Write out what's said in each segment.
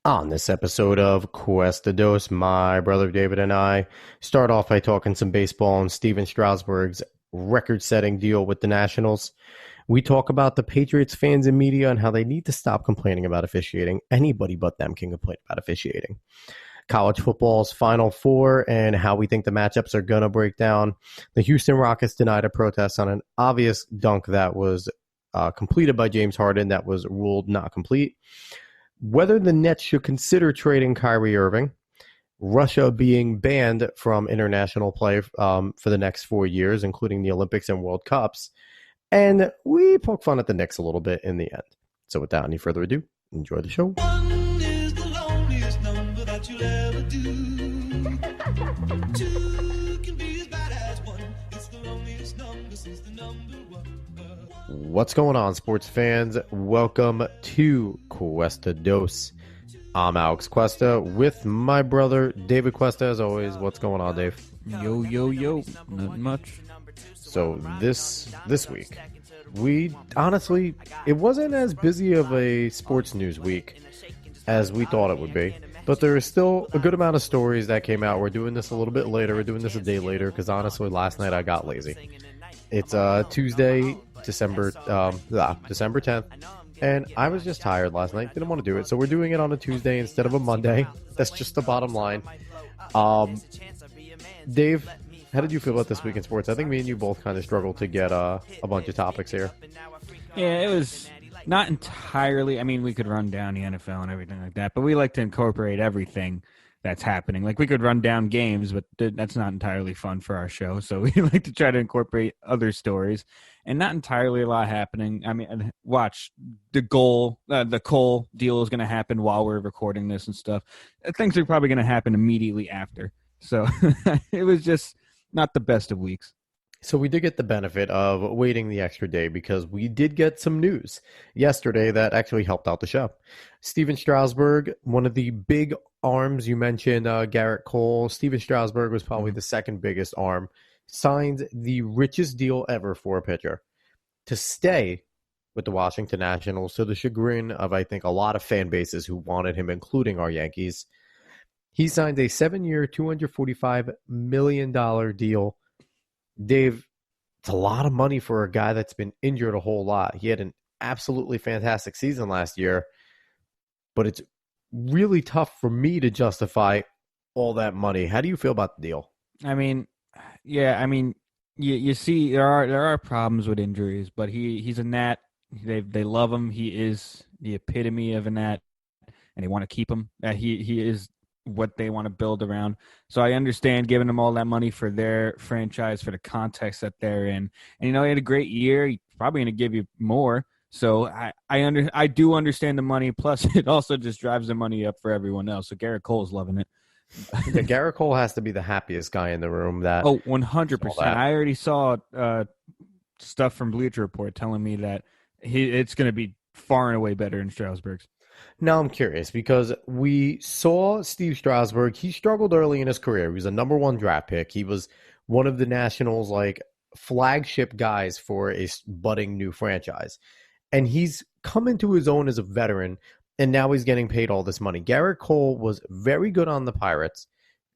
On this episode of Cuesta, my brother David and I start off by talking some baseball and Stephen Strasburg's record-setting deal with the Nationals. We talk about the Patriots fans and media and how they need to stop complaining about officiating. Anybody but them can complain about officiating. College football's Final Four and how we think the matchups are going to break down. The Houston Rockets denied a protest on an obvious dunk that was completed by James Harden that was ruled not complete. Whether the Nets should consider trading Kyrie Irving, Russia being banned from international play for the next 4 years, including the Olympics and World Cups, and we poke fun at the Knicks a little bit in the end. So without any further ado, enjoy the show. One is the loneliest number that you'll ever do. Two can be as bad as one. It's the loneliest number since the number one. What's going on, sports fans? Welcome to Cuesta Dos. I'm Alex Cuesta with my brother David Cuesta. As always, what's going on, Dave? Yo, nothing much. So this week, we honestly, it wasn't as busy of a sports news week as we thought it would be. But there is still a good amount of stories that came out. We're doing this a little bit later. We're doing this a day later because honestly, last night I got lazy. It's Tuesday, December 10th, and I was just tired last night. Didn't want to do it, so we're doing it on a Tuesday instead of a Monday. That's just the bottom line. Dave, how did you feel about this week in sports? I think me and you both kind of struggled to get a bunch of topics here. Yeah, it was not entirely. I mean, we could run down the NFL and everything like that, but we like to incorporate everything that's happening. Like, we could run down games, but that's not entirely fun for our show. So we like to try to incorporate other stories, and not entirely a lot happening. I mean, watch the Cole deal is going to happen while we're recording this and stuff. Things are probably going to happen immediately after. So it was just not the best of weeks. So we did get the benefit of waiting the extra day because we did get some news yesterday that actually helped out the show. Stephen Stasburg, one of the big arms, you mentioned Garrett Cole. Stephen Stasburg was probably the second biggest arm, signed the richest deal ever for a pitcher to stay with the Washington Nationals, to the chagrin of, I think, a lot of fan bases who wanted him, including our Yankees. He signed a 7-year, $245 million deal. Dave, it's a lot of money for a guy that's been injured a whole lot. He had an absolutely fantastic season last year, but it's really tough for me to justify all that money. How do you feel about the deal? I mean, yeah, you see there are problems with injuries, but he's a Nat. They love him. He is the epitome of a Nat, and they want to keep him. He is what they want to build around. So I understand giving them all that money for their franchise, for the context that they're in. And, he had a great year. He's probably going to give you more. So I do understand the money. Plus, it also just drives the money up for everyone else. So Garrett Cole's loving it. Yeah, Garrett Cole has to be the happiest guy in the room. 100%. I already saw stuff from Bleacher Report telling me that it's going to be far and away better than Strasburg's. Now I'm curious because we saw Steve Strasburg. He struggled early in his career. He was a number 1 draft pick. He was one of the Nationals' flagship guys for a budding new franchise. And he's come into his own as a veteran, and now he's getting paid all this money. Garrett Cole was very good on the Pirates,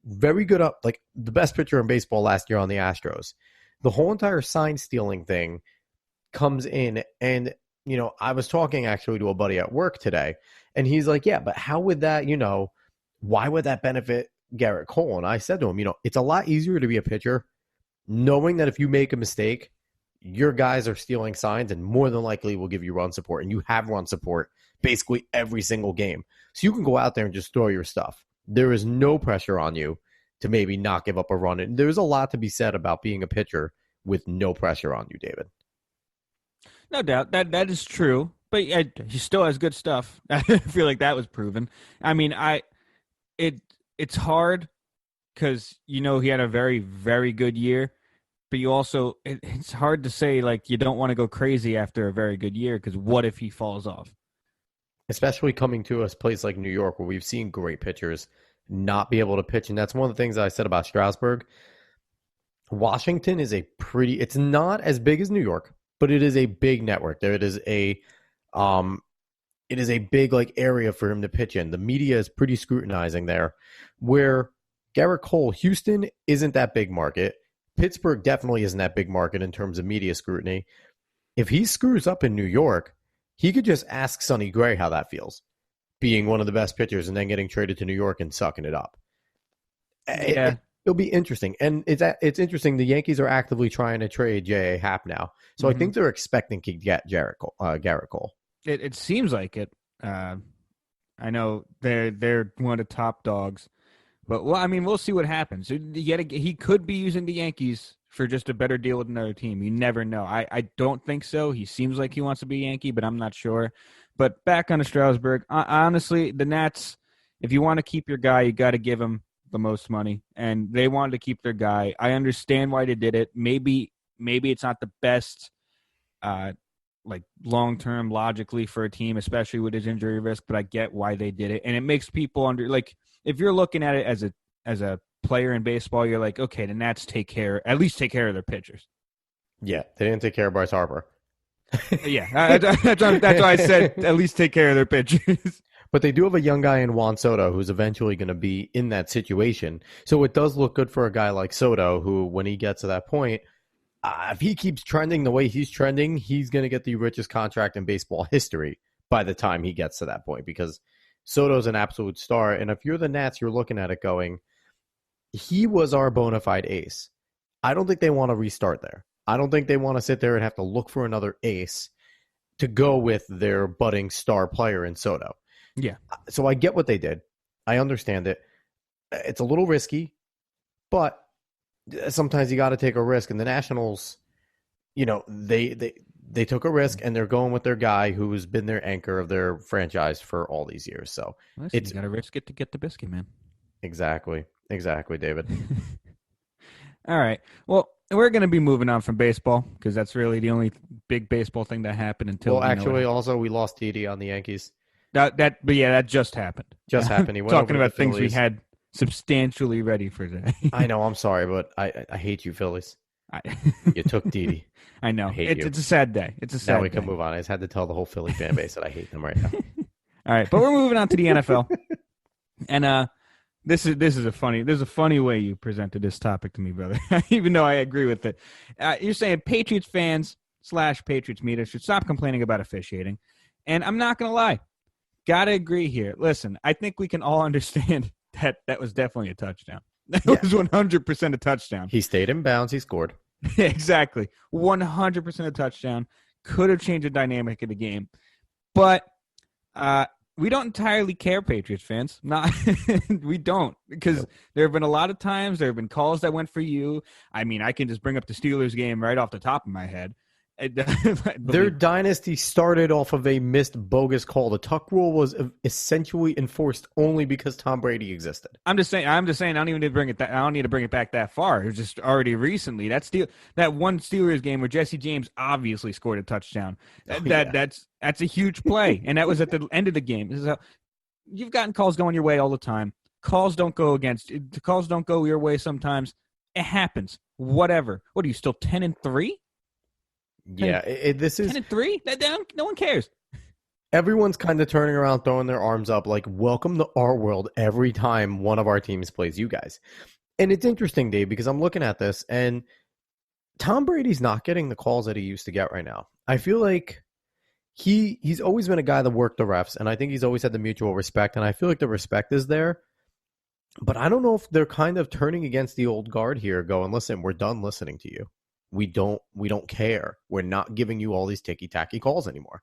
very good up, the best pitcher in baseball last year on the Astros. The whole entire sign stealing thing comes in, and I was talking actually to a buddy at work today, and he's like, yeah, but how would that, why would that benefit Garrett Cole? And I said to him, it's a lot easier to be a pitcher knowing that if you make a mistake, your guys are stealing signs and more than likely will give you run support. And you have run support basically every single game. So you can go out there and just throw your stuff. There is no pressure on you to maybe not give up a run. And there's a lot to be said about being a pitcher with no pressure on you, David. No doubt that is true, but he still has good stuff. I feel like that was proven. I mean, it's hard because he had a very, very good year, but you also it's hard to say you don't want to go crazy after a very good year because what if he falls off? Especially coming to a place like New York where we've seen great pitchers not be able to pitch, and that's one of the things that I said about Strasburg. Washington is it's not as big as New York, but it is a big network. There it is it is a big like area for him to pitch in. The media is pretty scrutinizing there. Where Garrett Cole, Houston isn't that big market. Pittsburgh definitely isn't that big market in terms of media scrutiny. If he screws up in New York, he could just ask Sonny Gray how that feels, being one of the best pitchers and then getting traded to New York and sucking it up. Yeah. It'll be interesting. And it's interesting. The Yankees are actively trying to trade J.A. Happ now. So I think they're expecting to get Garrett Cole. It seems like it. I know they're one of the top dogs. But, well, I mean, we'll see what happens. He could be using the Yankees for just a better deal with another team. You never know. I don't think so. He seems like he wants to be a Yankee, but I'm not sure. But back on to Strasburg, honestly, the Nats, if you want to keep your guy, you got to give him the most money. And they wanted to keep their guy. I understand why they did it. Maybe it's not the best like long-term logically for a team, especially with his injury risk, but I get why they did it. And it makes people like, if you're looking at it as a player in baseball, you're like, okay, the Nats at least take care of their pitchers. Yeah, they didn't take care of Bryce Harper. Yeah, that's why I said at least take care of their pitchers. But they do have a young guy in Juan Soto who's eventually going to be in that situation. So it does look good for a guy like Soto who, when he gets to that point, if he keeps trending the way he's trending, he's going to get the richest contract in baseball history by the time he gets to that point, because Soto's an absolute star. And if you're the Nats, you're looking at it going, he was our bona fide ace. I don't think they want to restart there. I don't think they want to sit there and have to look for another ace to go with their budding star player in Soto. Yeah. So I get what they did. I understand it. It's a little risky, but sometimes you got to take a risk. And the Nationals, they took a risk, and they're going with their guy who's been their anchor of their franchise for all these years. So listen, you got to risk it to get the biscuit, man. Exactly, David. All right. Well, we're going to be moving on from baseball because that's really the only big baseball thing that happened until. Well, actually, also we lost Didi on the Yankees. But that just happened. Just happened. He went talking over about things we Phillies. had substantially ready for today. I know. I'm sorry, but I hate you, Phillies. You took Didi. I know. I hate you. It's a sad day. It's a sad Now we day. can move on. I just had to tell the whole Philly fan base that I hate them right now. All right, but we're moving on to the NFL. And this is a funny way you presented this topic to me, brother. Even though I agree with it. You're saying Patriots fans / Patriots media should stop complaining about officiating. And I'm not going to lie. Got to agree here. Listen, I think we can all understand that was definitely a touchdown. That was 100% a touchdown. He stayed in bounds. He scored. Exactly. 100% a touchdown. Could have changed the dynamic of the game. But we don't entirely care, Patriots fans. We don't, because there have been a lot of times, there have been calls that went for you. I mean, I can just bring up the Steelers game right off the top of my head. Their dynasty started off of a missed bogus call. The tuck rule was essentially enforced only because Tom Brady existed. I'm just saying. I don't even need to bring it. I don't need to bring it back that far. It was just already recently. That one Steelers game where Jesse James obviously scored a touchdown. That's a huge play, and that was at the end of the game. You've gotten calls going your way all the time. Calls don't go your way sometimes. It happens. Whatever. What are you still 10-3? Yeah, this is 10-3. No one cares. Everyone's kind of turning around, throwing their arms up, like, welcome to our world every time one of our teams plays you guys. And it's interesting, Dave, because I'm looking at this, and Tom Brady's not getting the calls that he used to get right now. I feel like he's always been a guy that worked the refs, and I think he's always had the mutual respect, and I feel like the respect is there. But I don't know if they're kind of turning against the old guard here, going, listen, we're done listening to you. We don't care. We're not giving you all these ticky-tacky calls anymore.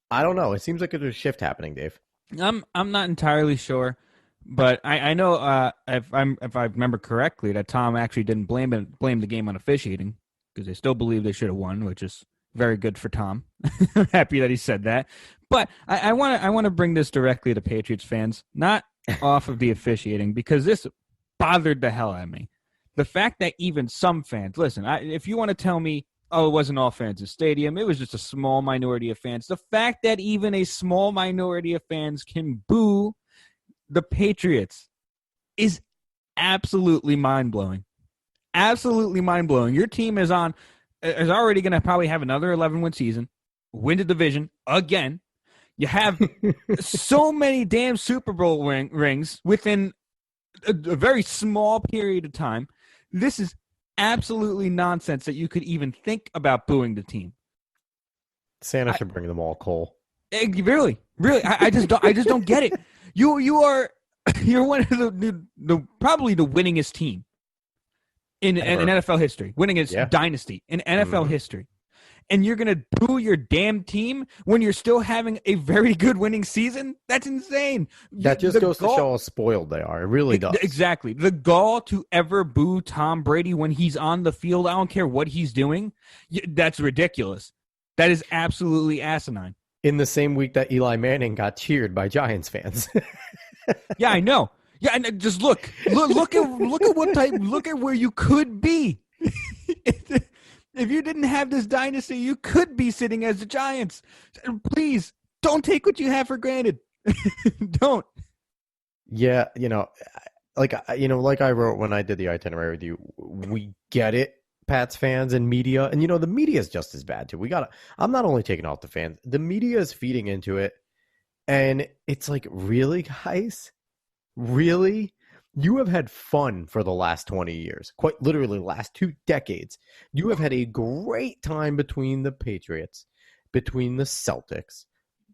I don't know. It seems like there's a shift happening, Dave. I'm not entirely sure, but I know if I remember correctly that Tom actually didn't blame the game on officiating because they still believe they should have won, which is very good for Tom. I'm happy that he said that. But I want to bring this directly to Patriots fans, not off of the officiating, because this bothered the hell out of me. The fact that even some fans, listen, if you want to tell me, oh, it wasn't all fans in the stadium, it was just a small minority of fans. The fact that even a small minority of fans can boo the Patriots is absolutely mind-blowing. Absolutely mind-blowing. Your team is already going to probably have another 11-win season, win the division again. You have so many damn Super Bowl rings within a very small period of time. This is absolutely nonsense that you could even think about booing the team. Santa should bring them all, Cole. Really, I just don't get it. You're one of the probably the winningest team in NFL history, winningest dynasty in NFL history. And you're going to boo your damn team when you're still having a very good winning season? That's insane. That just goes to show how spoiled they are. It really does. Exactly. The gall to ever boo Tom Brady when he's on the field, I don't care what he's doing, that's ridiculous. That is absolutely asinine. In the same week that Eli Manning got cheered by Giants fans. Yeah, I know. Yeah, and just look at what type. Look at where you could be. If you didn't have this dynasty, you could be sitting as the Giants. Please don't take what you have for granted. Don't. Yeah, like I wrote when I did the itinerary with you, we get it, Pats fans and media, and the media is just as bad too. I'm not only taking off the fans, the media is feeding into it, and it's like, really, guys, really. You have had fun for the last 20 years, quite literally last 2 decades. You have had a great time between the Patriots, between the Celtics,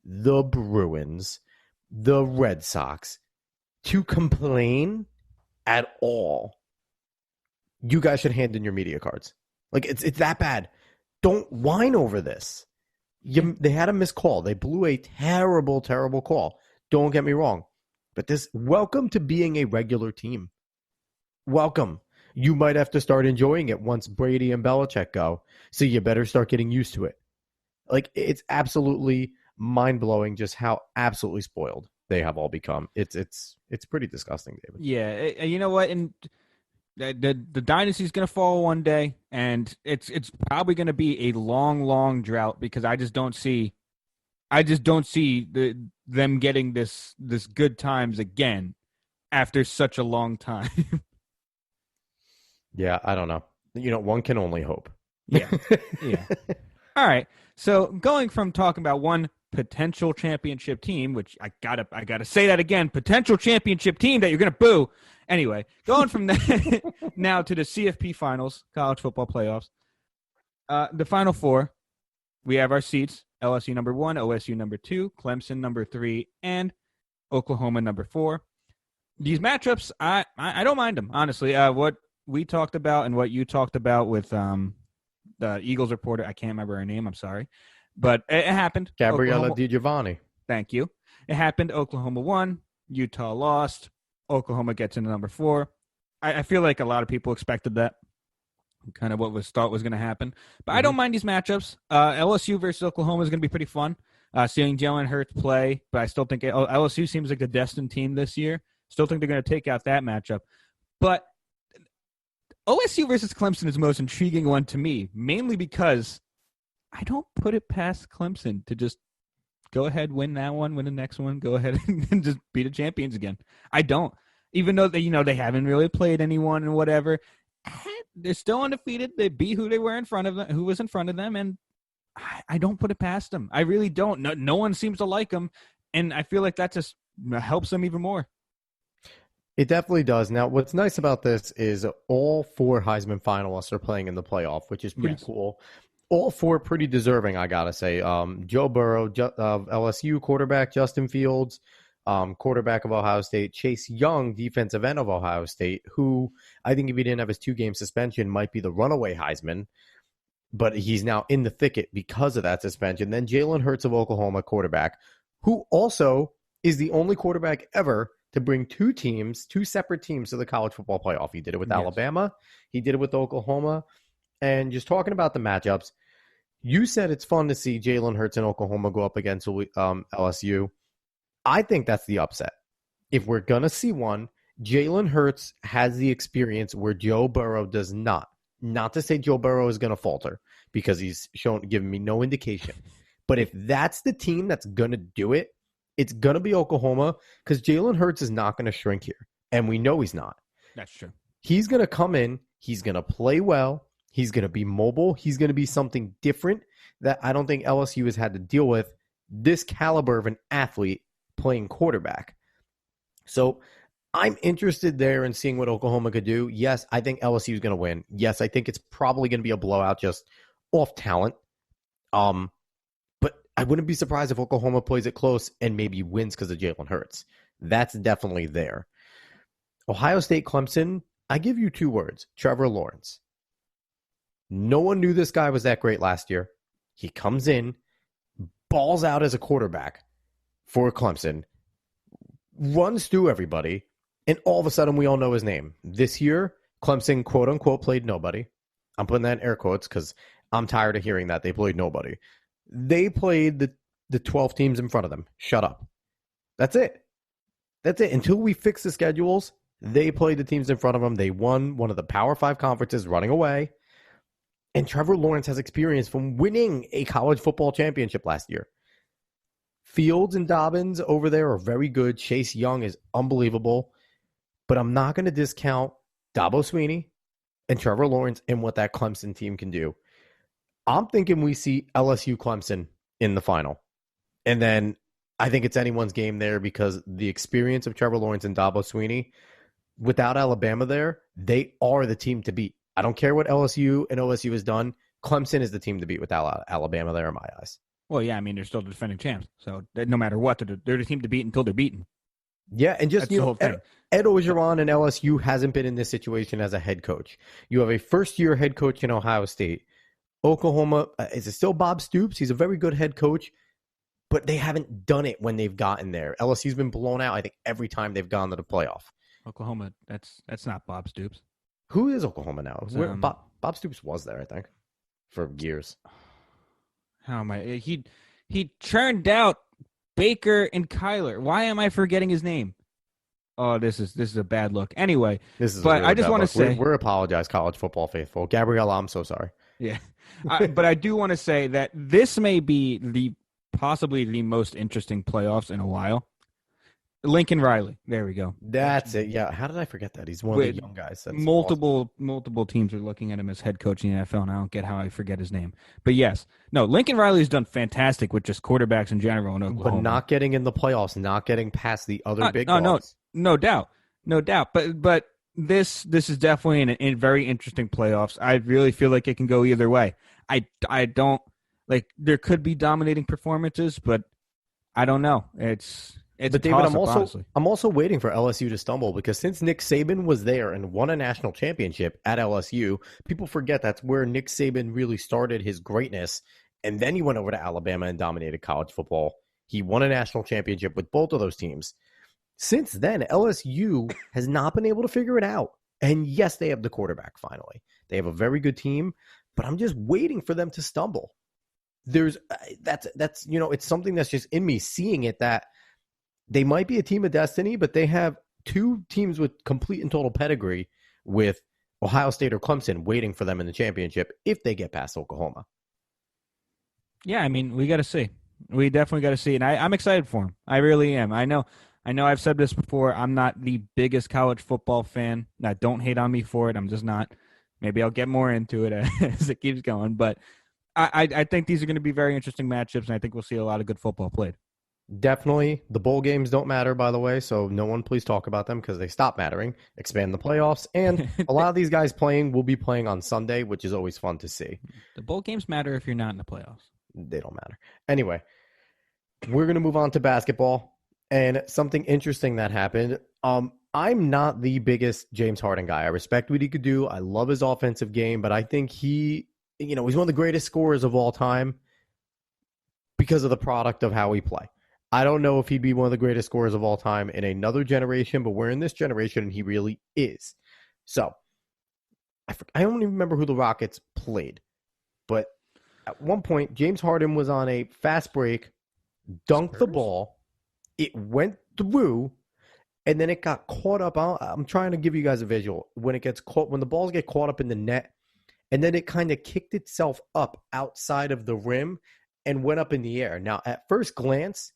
the Bruins, the Red Sox. To complain at all, you guys should hand in your media cards. Like, it's that bad. Don't whine over this. They had a missed call. They blew a terrible, terrible call. Don't get me wrong. But welcome to being a regular team. Welcome. You might have to start enjoying it once Brady and Belichick go. So you better start getting used to it. Like, it's absolutely mind-blowing just how absolutely spoiled they have all become. It's pretty disgusting, David. Yeah, you know what? And the dynasty's going to fall one day, and it's probably going to be a long, long drought because I just don't see them getting this good times again after such a long time. Yeah, I don't know. One can only hope. Yeah. All right. So going from talking about one potential championship team, which I gotta say that again, potential championship team that you're gonna boo. Anyway, going from that now to the CFP finals, college football playoffs. The Final Four, we have our seats. LSU number 1, OSU number 2, Clemson number 3, and Oklahoma number 4. These matchups, I don't mind them, honestly. What we talked about and what you talked about with the Eagles reporter, I can't remember her name, I'm sorry. But it happened. Gabriella DiGiovanni. Thank you. It happened. Oklahoma won. Utah lost. Oklahoma gets into number 4. I feel like a lot of people expected that. Kind of what was thought was going to happen. But I don't mind these matchups. LSU versus Oklahoma is going to be pretty fun. Seeing Jalen Hurts play, but I still think LSU seems like the destined team this year. Still think they're going to take out that matchup. But OSU versus Clemson is the most intriguing one to me, mainly because I don't put it past Clemson to just go ahead, win that one, win the next one, go ahead and just be the champions again. I don't. Even though they haven't really played anyone and whatever. They're still undefeated. They beat who was in front of them, and I don't put it past them. I really don't. No one seems to like them, and I feel like that just helps them even more. It definitely does. Now, what's nice about this is all 4 Heisman finalists are playing in the playoff, which is pretty cool. All 4 pretty deserving, I gotta say. Joe Burrow of LSU, quarterback Justin Fields, quarterback of Ohio State, Chase Young, defensive end of Ohio State, who I think if he didn't have his 2-game suspension might be the runaway Heisman, but he's now in the thicket because of that suspension. Then Jalen Hurts of Oklahoma, quarterback, who also is the only quarterback ever to bring 2 separate teams to the college football playoff. He did it with Alabama. He did it with Oklahoma. And just talking about the matchups, you said it's fun to see Jalen Hurts and Oklahoma go up against LSU. I think that's the upset. If we're going to see one, Jalen Hurts has the experience where Joe Burrow does not. Not to say Joe Burrow is going to falter because he's given me no indication. But if that's the team that's going to do it, it's going to be Oklahoma because Jalen Hurts is not going to shrink here. And we know he's not. That's true. He's going to come in. He's going to play well. He's going to be mobile. He's going to be something different that I don't think LSU has had to deal with this caliber of an athlete playing quarterback. So I'm interested there in seeing what Oklahoma could do. Yes, I think LSU is going to win. Yes, I think it's probably going to be a blowout just off talent. But I wouldn't be surprised if Oklahoma plays it close and maybe wins because of Jalen Hurts. That's definitely there. Ohio State, Clemson, I give you 2 words. Trevor Lawrence. No one knew this guy was that great last year. He comes in, balls out as a quarterback for Clemson, runs through everybody, and all of a sudden we all know his name. This year, Clemson, quote-unquote, played nobody. I'm putting that in air quotes because I'm tired of hearing that. They played nobody. They played the 12 teams in front of them. Shut up. That's it. That's it. Until we fix the schedules, they played the teams in front of them. They won one of the Power 5 conferences running away. And Trevor Lawrence has experience from winning a college football championship last year. Fields and Dobbins over there are very good. Chase Young is unbelievable. But I'm not going to discount Dabo Swinney and Trevor Lawrence and what that Clemson team can do. I'm thinking we see LSU Clemson in the final. And then I think it's anyone's game there because the experience of Trevor Lawrence and Dabo Swinney, without Alabama there, they are the team to beat. I don't care what LSU and OSU has done. Clemson is the team to beat without Alabama there in my eyes. Well, yeah, I mean, they're still the defending champs. So no matter what, they're the team to beat until they're beaten. Yeah, and just, That's the whole thing. Ed Orgeron and LSU hasn't been in this situation as a head coach. You have a first-year head coach in Ohio State. Oklahoma, is it still Bob Stoops? He's a very good head coach, but they haven't done it when they've gotten there. LSU's been blown out, I think, every time they've gone to the playoff. Oklahoma, that's not Bob Stoops. Who is Oklahoma now? Bob Stoops was there, I think, for years. How am I? He churned out Baker and Kyler. Why am I forgetting his name? Oh, this is a bad look. Anyway, I just want to say we're apologize, college football faithful. Gabriella, I'm so sorry. Yeah, but I do want to say that this may be possibly the most interesting playoffs in a while. Lincoln Riley. There we go. That's it. Yeah. How did I forget that? He's one of the young guys. That's multiple teams are looking at him as head coach in the NFL, and I don't get how I forget his name. But yes, no, Lincoln Riley's done fantastic with just quarterbacks in general in Oklahoma. But not getting in the playoffs, not getting past the other big dogs. No doubt. But this is definitely a very interesting playoffs. I really feel like it can go either way. I don't like there could be dominating performances, but I don't know. But David, I'm also waiting for LSU to stumble because since Nick Saban was there and won a national championship at LSU, people forget that's where Nick Saban really started his greatness. And then he went over to Alabama and dominated college football. He won a national championship with both of those teams. Since then, LSU has not been able to figure it out. And yes, they have the quarterback finally. They have a very good team, but I'm just waiting for them to stumble. That's it's something that's just in me seeing it that they might be a team of destiny, but they have 2 teams with complete and total pedigree with Ohio State or Clemson waiting for them in the championship if they get past Oklahoma. Yeah, I mean, we got to see. We definitely got to see. And I'm excited for them. I really am. I know I've said this before. I'm not the biggest college football fan. Now, don't hate on me for it. I'm just not. Maybe I'll get more into it as it keeps going. But I think these are going to be very interesting matchups, and I think we'll see a lot of good football played. Definitely. The bowl games don't matter, by the way, so no one please talk about them because they stop mattering. Expand the playoffs. And a lot of these guys will be playing on Sunday, which is always fun to see. The bowl games matter if you're not in the playoffs. They don't matter. Anyway, we're going to move on to basketball. And something interesting that happened. I'm not the biggest James Harden guy. I respect what he could do. I love his offensive game, but I think he's one of the greatest scorers of all time because of the product of how he play. I don't know if he'd be one of the greatest scorers of all time in another generation, but we're in this generation, and he really is. So, I don't even remember who the Rockets played, but at one point, James Harden was on a fast break, dunked the ball, it went through, and then it got caught up. I'm trying to give you guys a visual. When the balls get caught up in the net, and then it kind of kicked itself up outside of the rim and went up in the air. Now, at first glance,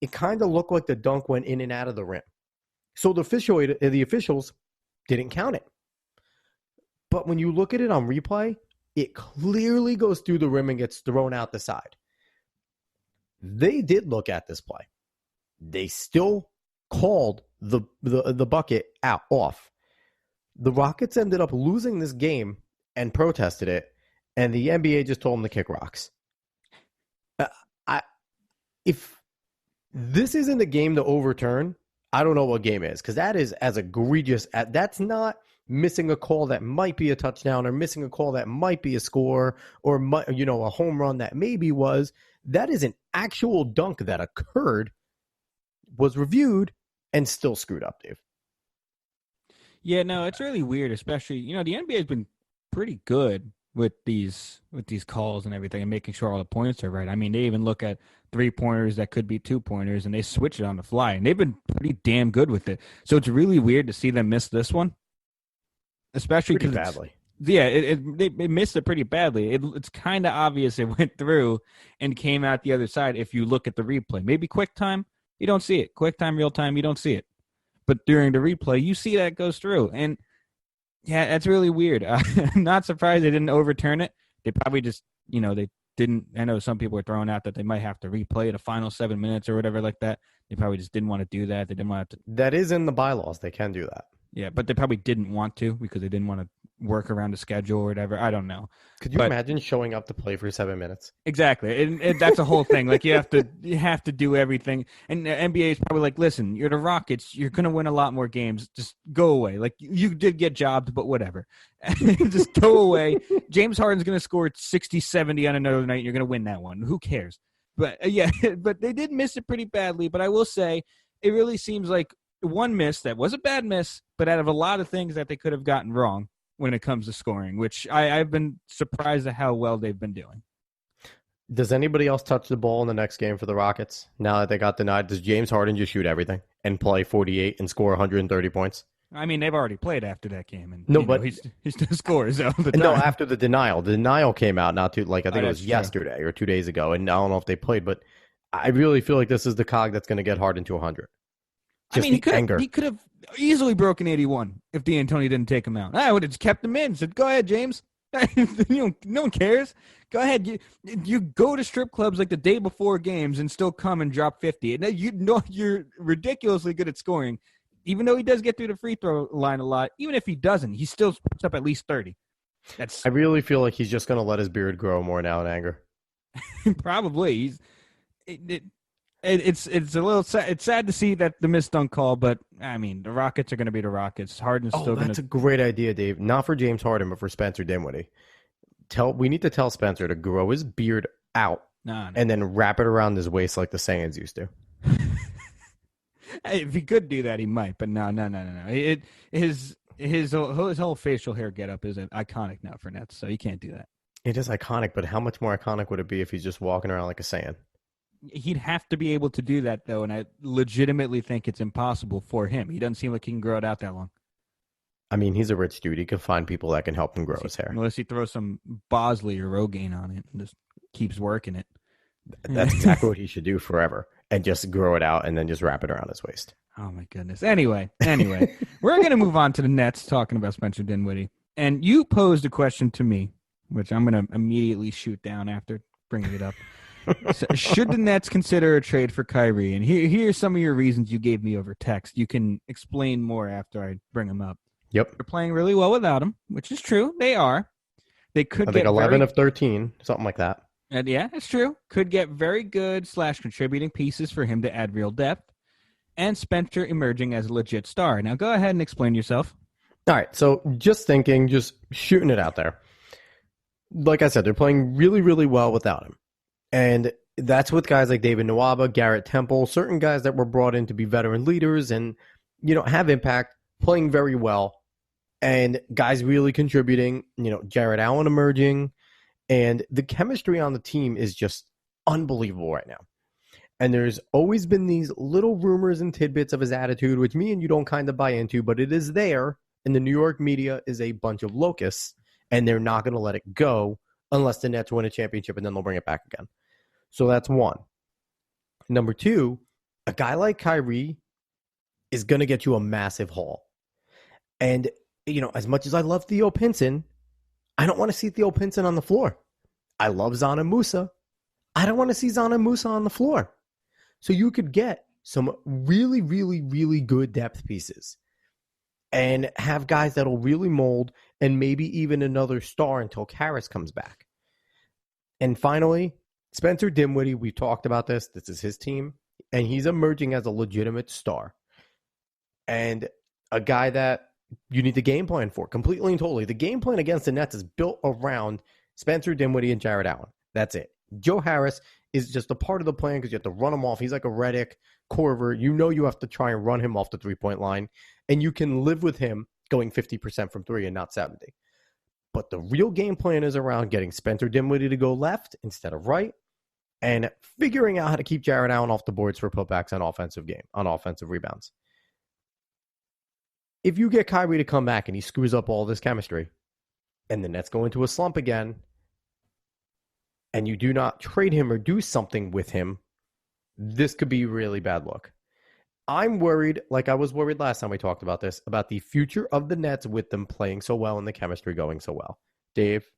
it kind of looked like the dunk went in and out of the rim. So the officials didn't count it. But when you look at it on replay, it clearly goes through the rim and gets thrown out the side. They did look at this play. They still called the bucket off. The Rockets ended up losing this game and protested it, and the NBA just told them to kick rocks. If this isn't a game to overturn, I don't know what game is, because that is as egregious. That's not missing a call that might be a touchdown or missing a call that might be a score or a home run that maybe was. That is an actual dunk that occurred, was reviewed, and still screwed up, Dave. Yeah, no, it's really weird, especially, the NBA has been pretty good with these calls and everything and making sure all the points are right. I mean, they even look at 3-pointers that could be 2-pointers and they switch it on the fly, and they've been pretty damn good with it. So it's really weird to see them miss this one, especially pretty badly. They missed it pretty badly. It's kind of obvious it went through and came out the other side if you look at the replay. Maybe quick time, you don't see it. Quick time, real time, you don't see it. But during the replay, you see that it goes through. And yeah, that's really weird. I'm not surprised they didn't overturn it. They probably just, they didn't. I know some people are throwing out that they might have to replay the final 7 minutes or whatever like that. They probably just didn't want to do that. They didn't want to. That is in the bylaws. They can do that. Yeah, but they probably didn't want to because they didn't want to work around the schedule or whatever. I don't know. Could you imagine showing up to play for 7 minutes? Exactly. And that's a whole thing. Like you have to do everything. And the NBA is probably like, listen, you're the Rockets. You're going to win a lot more games. Just go away. Like you did get jobbed, but whatever. Just go away. James Harden's going to score 60, 70 on another night. And you're going to win that one. Who cares? But but they did miss it pretty badly. But I will say it really seems like one miss that was a bad miss, but out of a lot of things that they could have gotten wrong when it comes to scoring, which I've been surprised at how well they've been doing. Does anybody else touch the ball in the next game for the Rockets now that they got denied? Does James Harden just shoot everything and play 48 and score 130 points? I mean, they've already played after that game, and but he still scores all the time. No, after the denial. The denial came out I think it was true. yesterday or 2 days ago, and I don't know if they played, but I really feel like this is the cog that's going to get Harden to 100. Just he could have easily broken 81 if D'Antoni didn't take him out. I would have just kept him in. Said, "Go ahead, James. No one cares. Go ahead. You go to strip clubs like the day before games and still come and drop 50. And you're ridiculously good at scoring, even though he does get through the free throw line a lot. Even if he doesn't, he still puts up at least 30. I really feel like he's just going to let his beard grow more now in anger. Probably. It's a little sad. It's sad to see that the missed dunk call, but I mean the Rockets are going to be the Rockets. Harden's still going to. That's a great idea, Dave. Not for James Harden, but for Spencer Dinwiddie. We need to tell Spencer to grow his beard out and then wrap it around his waist like the Saiyans used to. If he could do that, he might, but no. His whole facial hair getup is iconic now for Nets, so he can't do that. It is iconic, but how much more iconic would it be if he's just walking around like a Saiyan? He'd have to be able to do that, though, and I legitimately think it's impossible for him. He doesn't seem like he can grow it out that long. I mean, he's a rich dude. He can find people that can help him grow his hair. Unless he throws some Bosley or Rogaine on it and just keeps working it. That's exactly what he should do forever, and just grow it out and then just wrap it around his waist. Oh, my goodness. Anyway, we're going to move on to the Nets, talking about Spencer Dinwiddie. And you posed a question to me, which I'm going to immediately shoot down after bringing it up. So, should the Nets consider a trade for Kyrie? And here's some of your reasons you gave me over text. You can explain more after I bring them up. Yep. They're playing really well without him, which is true. They are. They could get 11 of 13, something like that. And yeah, it's true. Could get very good / contributing pieces for him to add real depth. And Spencer emerging as a legit star. Now go ahead and explain yourself. All right. So just shooting it out there. Like I said, they're playing really, really well without him. And that's with guys like David Nwaba, Garrett Temple, certain guys that were brought in to be veteran leaders and, have impact, playing very well, and guys really contributing, Jared Allen emerging, and the chemistry on the team is just unbelievable right now. And there's always been these little rumors and tidbits of his attitude, which me and you don't kind of buy into, but it is there, and the New York media is a bunch of locusts, and they're not going to let it go unless the Nets win a championship, and then they'll bring it back again. So that's one. Number two, a guy like Kyrie is going to get you a massive haul. And, as much as I love Theo Pinson, I don't want to see Theo Pinson on the floor. I love Zana Musa. I don't want to see Zana Musa on the floor. So you could get some really, really, really good depth pieces and have guys that'll really mold and maybe even another star until Karras comes back. And finally, Spencer Dinwiddie, we talked about this. This is his team, and he's emerging as a legitimate star. And a guy that you need the game plan for, completely and totally. The game plan against the Nets is built around Spencer Dinwiddie and Jared Allen. That's it. Joe Harris is just a part of the plan because you have to run him off. He's like a Redick, Korver. You know you have to try and run him off the three-point line, and you can live with him going 50% from three and not 70. But the real game plan is around getting Spencer Dinwiddie to go left instead of right and figuring out how to keep Jared Allen off the boards for putbacks on offensive rebounds. If you get Kyrie to come back and he screws up all this chemistry and the Nets go into a slump again and you do not trade him or do something with him, this could be really bad luck. I'm worried, like I was worried last time we talked about this, about the future of the Nets with them playing so well and the chemistry going so well. Dave,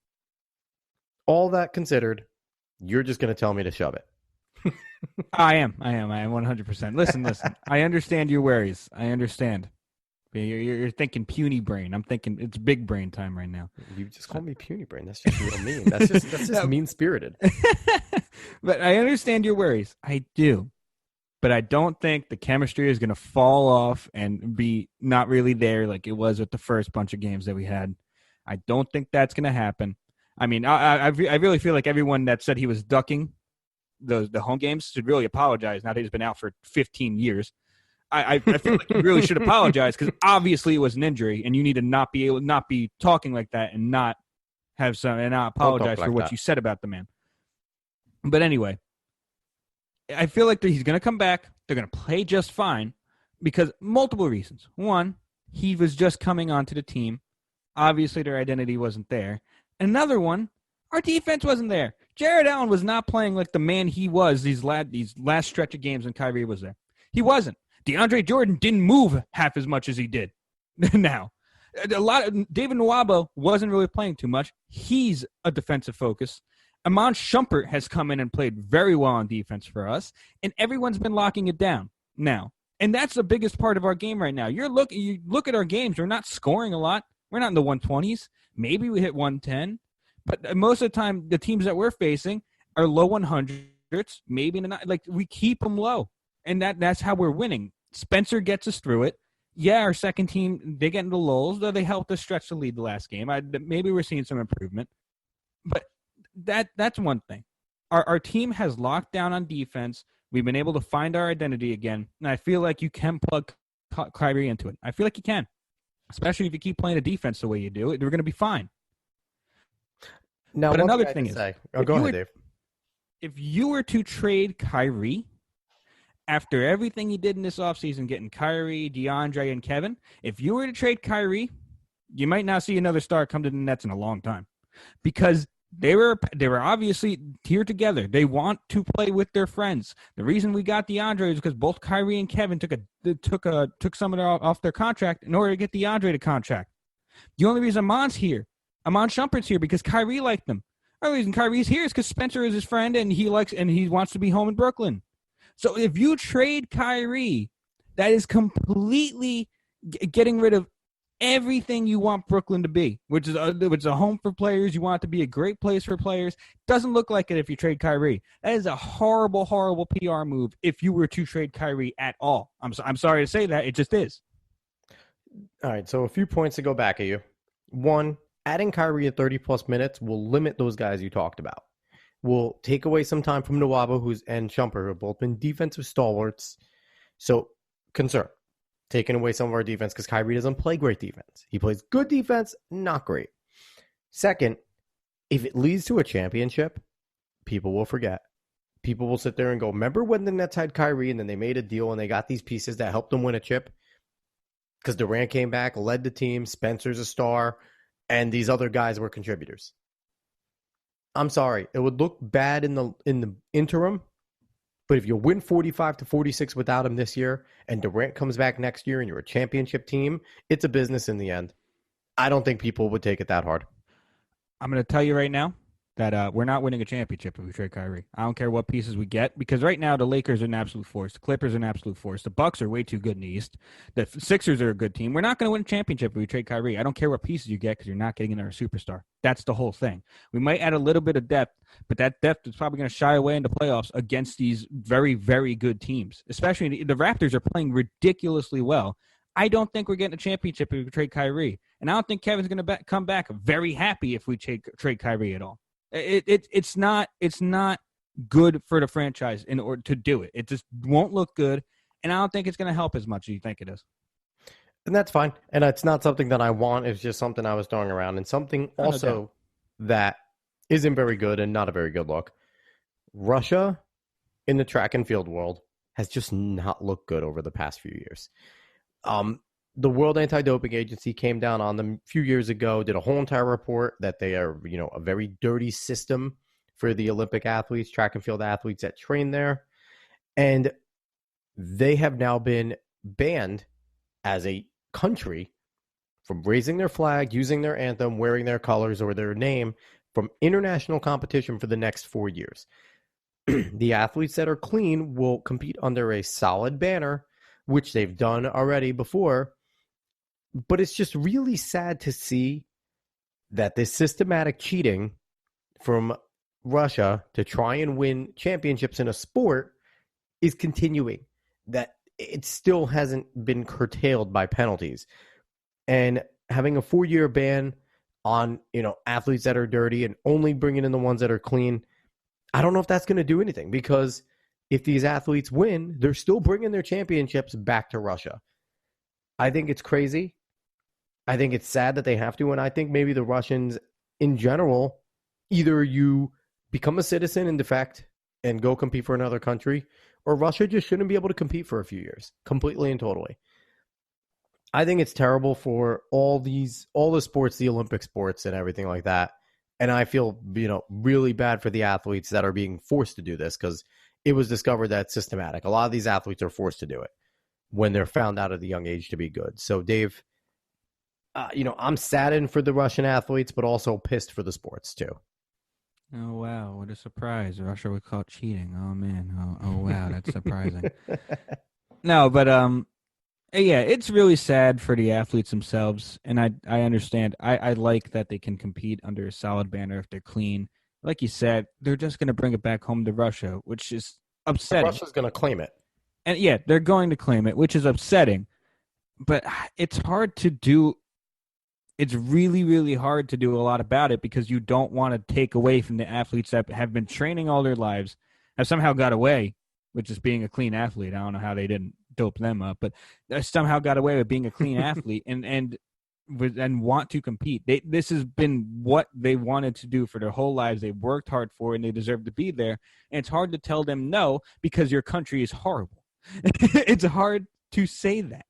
all that considered, you're just going to tell me to shove it. I am 100%. Listen. I understand your worries. I understand. You're thinking puny brain. I'm thinking it's big brain time right now. You just call me puny brain. That's just real mean. That's just mean-spirited. But I understand your worries. I do. But I don't think the chemistry is going to fall off and be not really there like it was with the first bunch of games that we had. I don't think that's going to happen. I mean, I really feel like everyone that said he was ducking the home games should really apologize now that he's been out for 15 years. I feel like you really should apologize because obviously it was an injury, and you need to not be talking like that and not have some and not apologize for what you said about the man. But anyway, I feel like he's going to come back. They're going to play just fine because multiple reasons. One, he was just coming onto the team. Obviously, their identity wasn't there. Another one, our defense wasn't there. Jared Allen was not playing like the man he was these last stretch of games when Kyrie was there. He wasn't. DeAndre Jordan didn't move half as much as he did now. David Nwaba wasn't really playing too much. He's a defensive focus. Iman Shumpert has come in and played very well on defense for us, and everyone's been locking it down now. And that's the biggest part of our game right now. You look at our games, we're not scoring a lot. We're not in the 120s. Maybe we hit 110. But most of the time, the teams that we're facing are low 100s, maybe in the like we keep them low. And that's how we're winning. Spencer gets us through it. Yeah, our second team, they get into lulls, though they helped us stretch the lead the last game. Maybe we're seeing some improvement. But that's one thing. Our team has locked down on defense. We've been able to find our identity again. And I feel like you can plug Kyrie into it. I feel like you can. Especially if you keep playing the defense the way you do. We're going to be fine. Now, but another thing is, go ahead, Dave. If you were to trade Kyrie, after everything he did in this offseason, getting Kyrie, DeAndre, and Kevin, if you were to trade Kyrie, you might not see another star come to the Nets in a long time because they were obviously here together. They want to play with their friends. The reason we got DeAndre is because both Kyrie and Kevin took some of their off their contract in order to get DeAndre to contract. The only reason Iman Shumpert's here because Kyrie liked them. The only reason Kyrie's here is because Spencer is his friend and he wants to be home in Brooklyn. So if you trade Kyrie, that is completely getting rid of everything you want Brooklyn to be, which is a home for players. You want it to be a great place for players. Doesn't look like it if you trade Kyrie. That is a horrible, horrible PR move if you were to trade Kyrie at all. I'm sorry to say that. It just is. All right, so a few points to go back at you. One, adding Kyrie at 30-plus minutes will limit those guys you talked about. Will take away some time from Nwaba and Shumpert, who have both been defensive stalwarts. So, concern. Taking away some of our defense because Kyrie doesn't play great defense. He plays good defense, not great. Second, if it leads to a championship, people will forget. People will sit there and go, remember when the Nets had Kyrie and then they made a deal and they got these pieces that helped them win a chip? Because Durant came back, led the team, Spencer's a star, and these other guys were contributors. I'm sorry, it would look bad in the interim, but if you win 45-46 without him this year, and Durant comes back next year and you're a championship team, it's a business in the end. I don't think people would take it that hard. I'm going to tell you right now, that we're not winning a championship if we trade Kyrie. I don't care what pieces we get, because right now the Lakers are an absolute force, the Clippers are an absolute force, the Bucks are way too good in the East, the Sixers are a good team. We're not going to win a championship if we trade Kyrie. I don't care what pieces you get because you're not getting another superstar. That's the whole thing. We might add a little bit of depth, but that depth is probably going to shy away in the playoffs against these very, very good teams. Especially the Raptors are playing ridiculously well. I don't think we're getting a championship if we trade Kyrie. And I don't think Kevin's going to come back very happy if we trade Kyrie at all. It's not good for the franchise in order to do it. It just won't look good, and I don't think it's going to help as much as you think it is. And that's fine. And it's not something that I want. It's just something I was throwing around. And something also that isn't very good and not a very good look. Russia in the track and field world has just not looked good over the past few years. The World Anti-Doping Agency came down on them a few years ago, did a whole entire report that they are, a very dirty system for the Olympic athletes, track and field athletes that train there. And they have now been banned as a country from raising their flag, using their anthem, wearing their colors or their name from international competition for the next 4 years. The athletes that are clean will compete under a solid banner, which they've done already before. But it's just really sad to see that this systematic cheating from Russia to try and win championships in a sport is continuing, that it still hasn't been curtailed by penalties. And having a 4-year ban on, athletes that are dirty and only bringing in the ones that are clean, I don't know if that's going to do anything, because if these athletes win, they're still bringing their championships back to Russia. I think it's crazy. I think it's sad that they have to, and I think maybe the Russians in general, either you become a citizen and defect and go compete for another country, or Russia just shouldn't be able to compete for a few years, completely and totally. I think it's terrible for all the sports, the Olympic sports and everything like that. And I feel, really bad for the athletes that are being forced to do this, because it was discovered that it's systematic. A lot of these athletes are forced to do it when they're found out at a young age to be good. So, Dave, I'm saddened for the Russian athletes, but also pissed for the sports too. Oh, wow. What a surprise. Russia would call it cheating. Oh, man. Oh wow. That's surprising. No, but, yeah, it's really sad for the athletes themselves. And I understand. I like that they can compete under a solid banner if they're clean. Like you said, they're just going to bring it back home to Russia, which is upsetting. Russia's going to claim it. And yeah, they're going to claim it, which is upsetting. But it's hard to do. It's really, really hard to do a lot about it, because you don't want to take away from the athletes that have been training all their lives, have somehow got away with just being a clean athlete. I don't know how they didn't dope them up, but they somehow got away with being a clean athlete and want to compete. This has been what they wanted to do for their whole lives. They worked hard for it, and they deserve to be there. And it's hard to tell them no, because your country is horrible. It's hard to say that,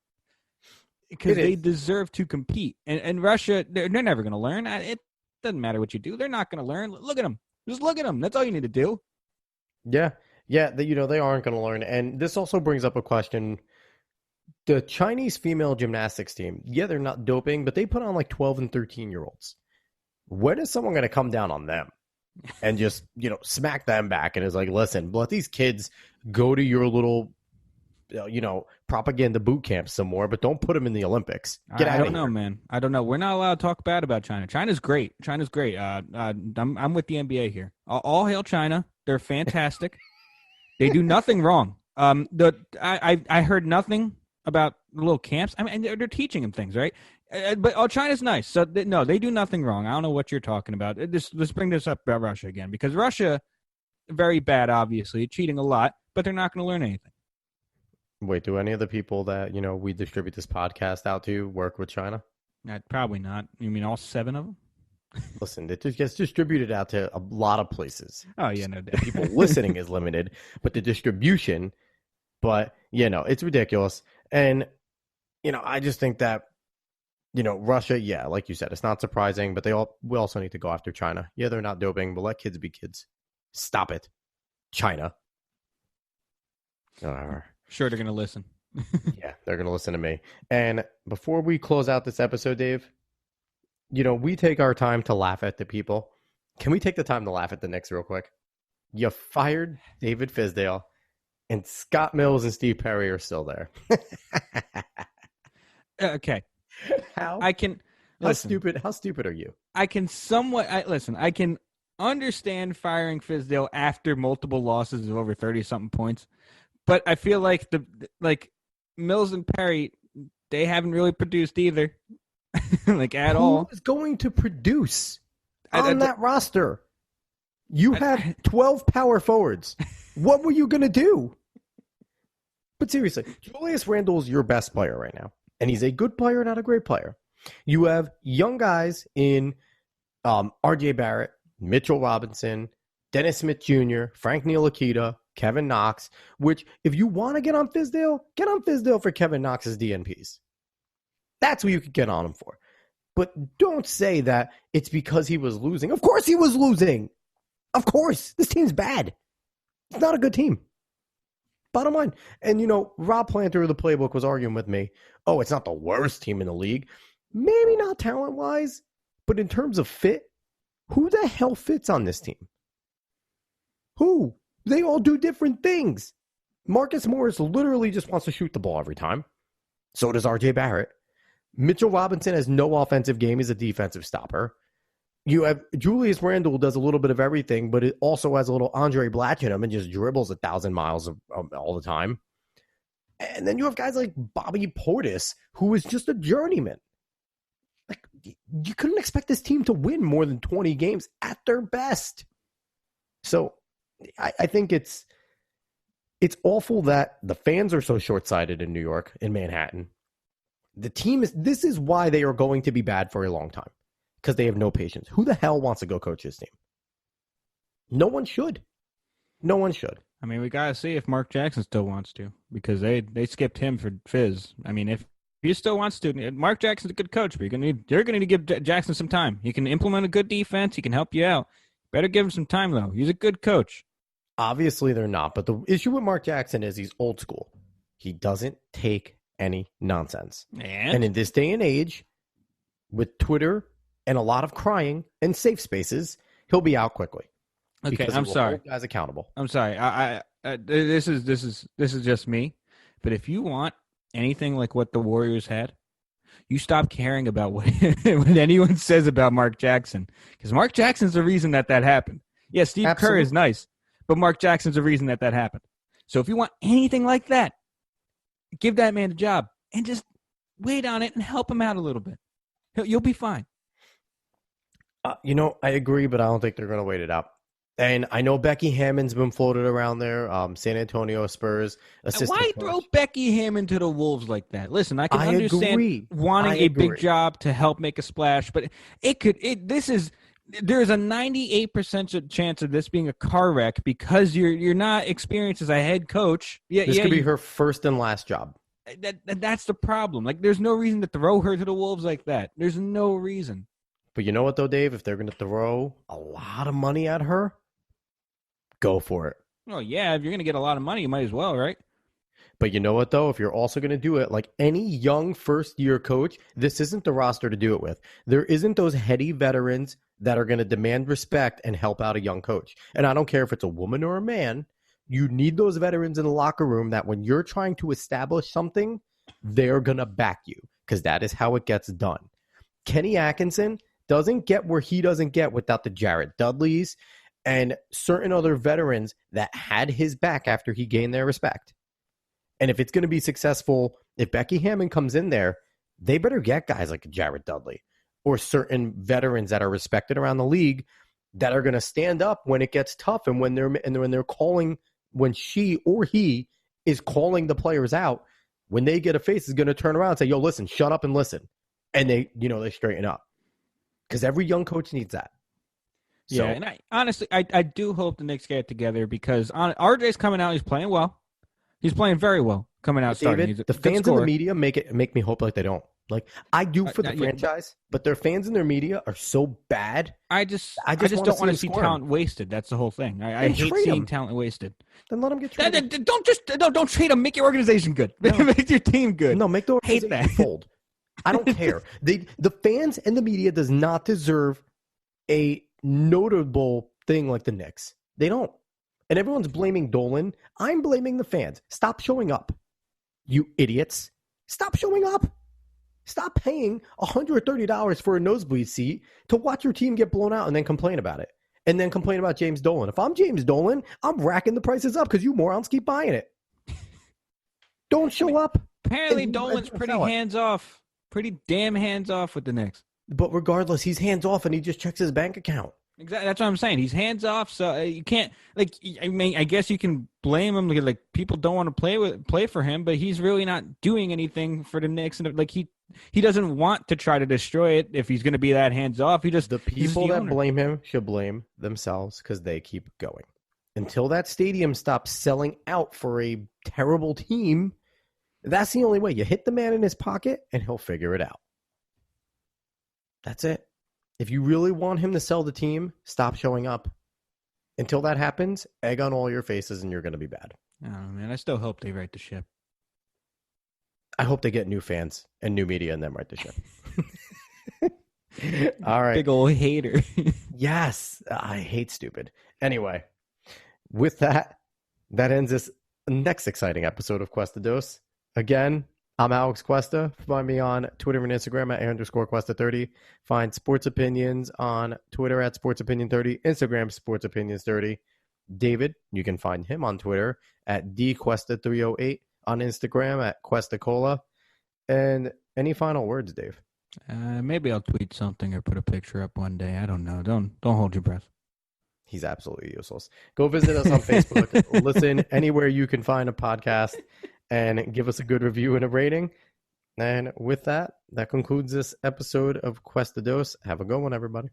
because they deserve to compete. And Russia, they're never going to learn. It doesn't matter what you do. They're not going to learn. Look at them. Just look at them. That's all you need to do. Yeah. They aren't going to learn. And this also brings up a question. The Chinese female gymnastics team, they're not doping, but they put on like 12 and 13-year-olds. When is someone going to come down on them and just, smack them back and is like, listen, let these kids go to your little, propaganda boot camp some more, but don't put them in the Olympics. I don't know, man. I don't know. We're not allowed to talk bad about China. China's great. I'm with the NBA here. All hail China. They're fantastic. They do nothing wrong. I heard nothing about the little camps. I mean, they're teaching them things, right? But China's nice. So they do nothing wrong. I don't know what you're talking about. Let's bring this up about Russia again, because Russia, very bad, obviously, cheating a lot, but they're not going to learn anything. Wait, do any of the people that, we distribute this podcast out to work with China? Probably not. You mean all 7 of them? Listen, it just gets distributed out to a lot of places. Oh, yeah, no doubt. The people listening is limited, but the distribution, it's ridiculous. And, I just think that, Russia, like you said, it's not surprising, but we also need to go after China. Yeah, they're not doping, but let kids be kids. Stop it. China. Sure, they're going to listen. Yeah, they're going to listen to me. And before we close out this episode, Dave, we take our time to laugh at the people. Can we take the time to laugh at the Knicks real quick? You fired David Fizdale, and Scott Mills and Steve Perry are still there. Okay. How Listen, stupid are you? I can I can understand firing Fizdale after multiple losses of over 30-something points, but I feel like Mills and Perry, they haven't really produced either, at all. Who is going to produce on that roster? You have 12 power forwards. What were you going to do? But seriously, Julius Randle is your best player right now, and he's a good player, not a great player. You have young guys in R.J. Barrett, Mitchell Robinson, Dennis Smith Jr., Frank Ntilikina, Kevin Knox, which if you want to get on Fizdale for Kevin Knox's DNPs. That's what you could get on him for. But don't say that it's because he was losing. Of course he was losing. Of course. This team's bad. It's not a good team. Bottom line. And, Rob Planter of the Playbook was arguing with me, oh, it's not the worst team in the league. Maybe not talent-wise, but in terms of fit, who the hell fits on this team? Who? They all do different things. Marcus Morris literally just wants to shoot the ball every time. So does R.J. Barrett. Mitchell Robinson has no offensive game. He's a defensive stopper. You have Julius Randle does a little bit of everything, but it also has a little Andre Blatch in him and just dribbles 1,000 miles all the time. And then you have guys like Bobby Portis, who is just a journeyman. You couldn't expect this team to win more than 20 games at their best. So I think it's awful that the fans are so short-sighted in New York, in Manhattan. This is why they are going to be bad for a long time, because they have no patience. Who the hell wants to go coach this team? No one should. No one should. I mean, we got to see if Mark Jackson still wants to, because they skipped him for Fizz. I mean, if he still wants to, Mark Jackson's a good coach, but you're going to need to give Jackson some time. He can implement a good defense. He can help you out. Better give him some time, though. He's a good coach. Obviously, they're not. But the issue with Mark Jackson is he's old school. He doesn't take any nonsense. And in this day and age, with Twitter and a lot of crying and safe spaces, he'll be out quickly. Okay, I'm sorry. Hold guys accountable. I'm sorry. This is just me. But if you want anything like what the Warriors had, you stop caring about what anyone says about Mark Jackson, because Mark Jackson's the reason that happened. Yeah, Steve Kerr is nice, but Mark Jackson's the reason that happened. So if you want anything like that, give that man a job and just wait on it and help him out a little bit. You'll be fine. I agree, but I don't think they're going to wait it out. And I know Becky Hammond's been floated around there. San Antonio Spurs assistant Why coach. throw Becky Hammond to the Wolves like that? Listen, I can understand wanting a big job to help make a splash, but there's a 98% chance of this being a car wreck because you're not experienced as a head coach. This could be her first and last job. That's the problem. There's no reason to throw her to the Wolves like that. There's no reason. But you know what, though, Dave? If they're going to throw a lot of money at her, go for it. Well, yeah, if you're going to get a lot of money, you might as well, right? But you know what, though? If you're also going to do it, like any young first-year coach, this isn't the roster to do it with. There isn't those heady veterans that are going to demand respect and help out a young coach. And I don't care if it's a woman or a man. You need those veterans in the locker room that when you're trying to establish something, they're going to back you, because that is how it gets done. Kenny Atkinson doesn't get where he doesn't get without the Jarrett Dudleys and certain other veterans that had his back after he gained their respect. And if it's going to be successful, if Becky Hammond comes in there, they better get guys like Jarrett Dudley or certain veterans that are respected around the league that are going to stand up when it gets tough and when they're calling, when she or he is calling the players out, when they get a face is going to turn around and say, yo, listen, shut up and listen. And they straighten up. Because every young coach needs that. So, yeah, and I do hope the Knicks get it together because RJ's coming out. He's playing well. He's playing very well coming out. David, the fans in the media make me hope like they don't. Like I do for the franchise, but their fans in their media are so bad. I just don't want to see talent wasted. That's the whole thing. I hate seeing talent wasted. Then let them get traded. Don't trade them. Make your organization good. No. Make your team good. No, make the organization fold. I don't care. The fans and the media does not deserve a notable thing like the Knicks. They don't. And everyone's blaming Dolan. I'm blaming the fans. Stop showing up, you idiots. Stop showing up. Stop paying $130 for a nosebleed seat to watch your team get blown out and then complain about it. And then complain about James Dolan. If I'm James Dolan, I'm racking the prices up because you morons keep buying it. Don't show up. Apparently, Dolan's pretty hands-off. Pretty damn hands-off with the Knicks. But regardless, he's hands-off and he just checks his bank account. Exactly. That's what I'm saying. He's hands-off, so you can't, like, I mean, I guess you can blame him. Like, people don't want to play for him, but he's really not doing anything for the Knicks. And, like, he doesn't want to try to destroy it if he's going to be that hands-off. The people that blame him should blame themselves because they keep going. Until that stadium stops selling out for a terrible team, that's the only way. You hit the man in his pocket, and he'll figure it out. That's it. If you really want him to sell the team, stop showing up. Until that happens, egg on all your faces, and you're going to be bad. Oh, man, I still hope they right the ship. I hope they get new fans and new media and then right the ship. All right. Big old hater. Yes. I hate stupid. Anyway, with that ends this next exciting episode of Cuesta Dos. Again, I'm Alex Cuesta. Find me on Twitter and Instagram at @_Cuesta30. Find Sports Opinions on Twitter at SportsOpinion30, Instagram SportsOpinions30. David, you can find him on Twitter at DQuesta308, on Instagram at QuestaCola. And any final words, Dave? Maybe I'll tweet something or put a picture up one day. I don't know. Don't hold your breath. He's absolutely useless. Go visit us on Facebook. Listen anywhere you can find a podcast and give us a good review and a rating. And with that concludes this episode of Cuesta Dos. Have a good one, everybody.